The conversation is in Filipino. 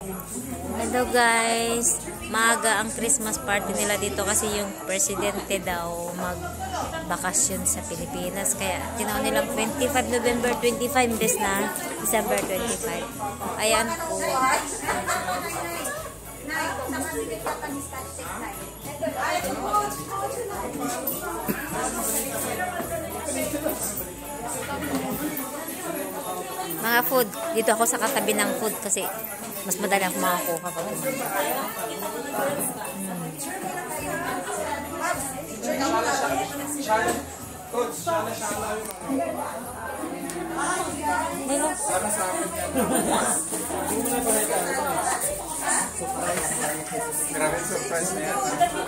Hello guys, maaga ang Christmas party nila dito kasi yung presidente daw magbakasyon sa Pilipinas. Kaya tinaw nilang 25 November 25 imbes na December 25. Ayan po. Mga food, dito ako sa katabi ng food kasi mas madali ako makakuha kapag Grabe surprise na yan.